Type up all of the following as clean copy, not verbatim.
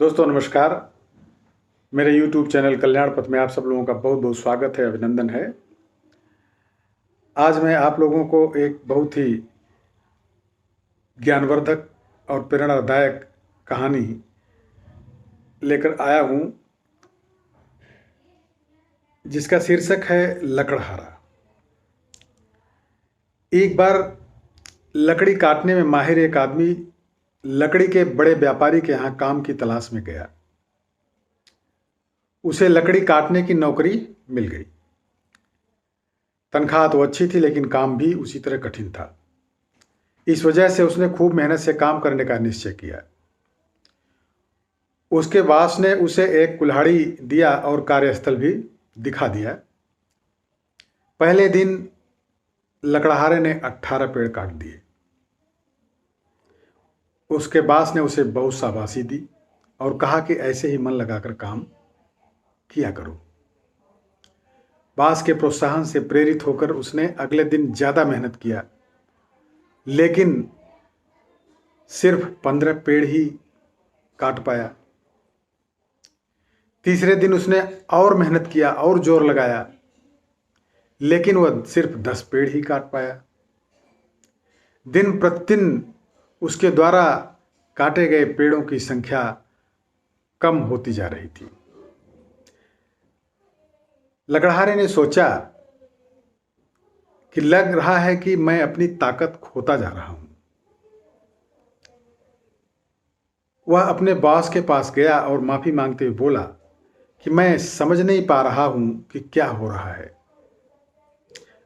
दोस्तों नमस्कार। मेरे YouTube चैनल कल्याण पथ में आप सब लोगों का बहुत बहुत स्वागत है, अभिनंदन है। आज मैं आप लोगों को एक बहुत ही ज्ञानवर्धक और प्रेरणादायक कहानी लेकर आया हूँ, जिसका शीर्षक है लकड़हारा। एक बार लकड़ी काटने में माहिर एक आदमी लकड़ी के बड़े व्यापारी के यहाँ काम की तलाश में गया। उसे लकड़ी काटने की नौकरी मिल गई। तनख्वाह तो अच्छी थी, लेकिन काम भी उसी तरह कठिन था। इस वजह से उसने खूब मेहनत से काम करने का निश्चय किया। उसके बॉस ने उसे एक कुल्हाड़ी दिया और कार्यस्थल भी दिखा दिया। पहले दिन लकड़हारे ने 18 पेड़ काट दिए। उसके बॉस ने उसे बहुत शाबाशी दी और कहा कि ऐसे ही मन लगाकर काम किया करो। बॉस के प्रोत्साहन से प्रेरित होकर उसने अगले दिन ज़्यादा मेहनत किया, लेकिन सिर्फ 15 पेड़ ही काट पाया। तीसरे दिन उसने और मेहनत किया और जोर लगाया, लेकिन वह सिर्फ 10 पेड़ ही काट पाया। दिन प्रतिदिन उसके द्वारा काटे गए पेड़ों की संख्या कम होती जा रही थी। लकड़हारे ने सोचा कि लग रहा है कि मैं अपनी ताकत खोता जा रहा हूं। वह अपने बॉस के पास गया और माफी मांगते हुए बोला कि मैं समझ नहीं पा रहा हूं कि क्या हो रहा है।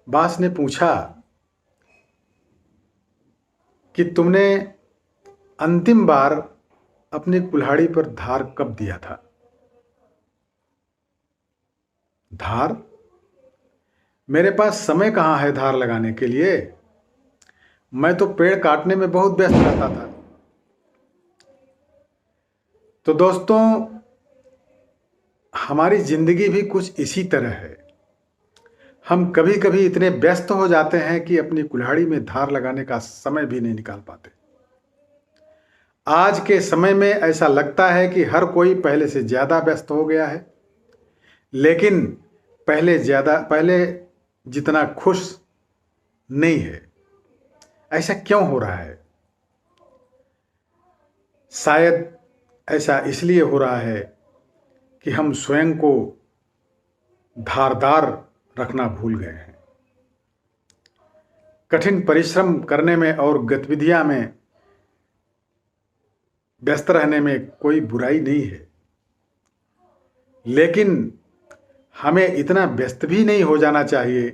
बॉस ने पूछा कि तुमने अंतिम बार अपनी कुल्हाड़ी पर धार कब दिया था? धार? मेरे पास समय कहाँ है धार लगाने के लिए? मैं तो पेड़ काटने में बहुत व्यस्त रहता था। तो दोस्तों, हमारी जिंदगी भी कुछ इसी तरह है। हम कभी कभी इतने व्यस्त हो जाते हैं कि अपनी कुल्हाड़ी में धार लगाने का समय भी नहीं निकाल पाते। आज के समय में ऐसा लगता है कि हर कोई पहले से ज्यादा व्यस्त हो गया है, लेकिन पहले जितना खुश नहीं है। ऐसा क्यों हो रहा है? शायद ऐसा इसलिए हो रहा है कि हम स्वयं को धारदार रखना भूल गए हैं। कठिन परिश्रम करने में और गतिविधियां में व्यस्त रहने में कोई बुराई नहीं है, लेकिन हमें इतना व्यस्त भी नहीं हो जाना चाहिए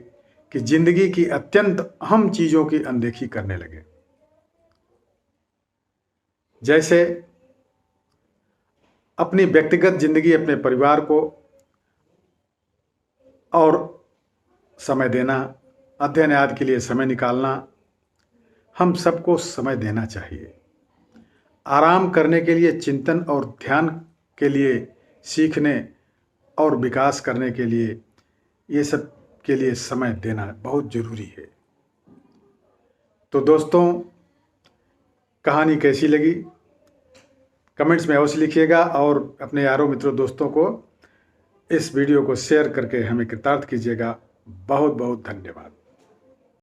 कि जिंदगी की अत्यंत अहम चीजों की अनदेखी करने लगे। जैसे अपनी व्यक्तिगत जिंदगी, अपने परिवार को और समय देना, अध्ययन आदि के लिए समय निकालना। हम सबको समय देना चाहिए। आराम करने के लिए, चिंतन और ध्यान के लिए, सीखने और विकास करने के लिए, ये सब के लिए समय देना बहुत जरूरी है। तो दोस्तों, कहानी कैसी लगी कमेंट्स में अवश्य लिखिएगा और अपने यारों, मित्रों, दोस्तों को इस वीडियो को शेयर करके हमें कृतार्थ कीजिएगा। बहुत बहुत धन्यवाद।